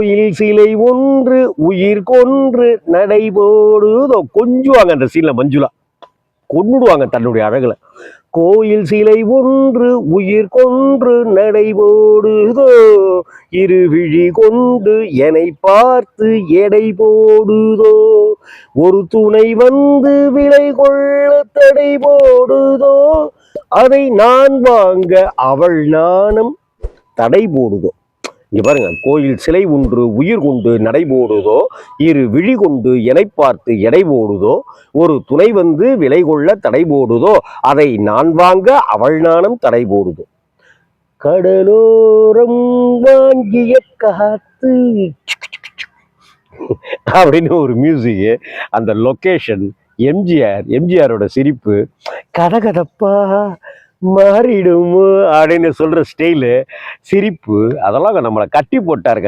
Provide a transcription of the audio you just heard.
கோயில் சிலை ஒன்று உயிர் கொன்று நடைபோடுதோ. கொஞ்சுவாங்க அந்த சீன்ல மஞ்சுளா, கொன்னுடுவாங்க தன்னுடைய அழகுல. கோயில் சிலை ஒன்று உயிர் கொன்று நடைபோடுதோ, இருவிழி கொண்டு என்னை பார்த்து எடை போடுதோ, ஒரு துணை வந்து விலை கொள்ள தடை போடுதோ, அதை நான் வாங்க அவள் நாணம் தடை போடுதோ. இங்க பாருங்க, கோயில் சிலை ஒன்று உயிர் கொண்டு நடைபோடுதோ, இரு விழி கொண்டு என்னை பார்த்து எடை போடுதோ, ஒரு துணை வந்து விலை கொள்ள தடை போடுதோ, அதை நான் வாங்க அவள் நாணம் தடை போடுதோ. கடலோரம் வாங்கிய காத்து அப்படின்னு ஒரு மியூசிக், அந்த லொக்கேஷன், எம்ஜிஆரோட சிரிப்பு, கதகதப்பா மாறிடும் அப்படின்னு சொல்ற ஸ்டைலு, சிரிப்பு, அதெல்லாம் நம்மளை கட்டி போட்டாருங்க.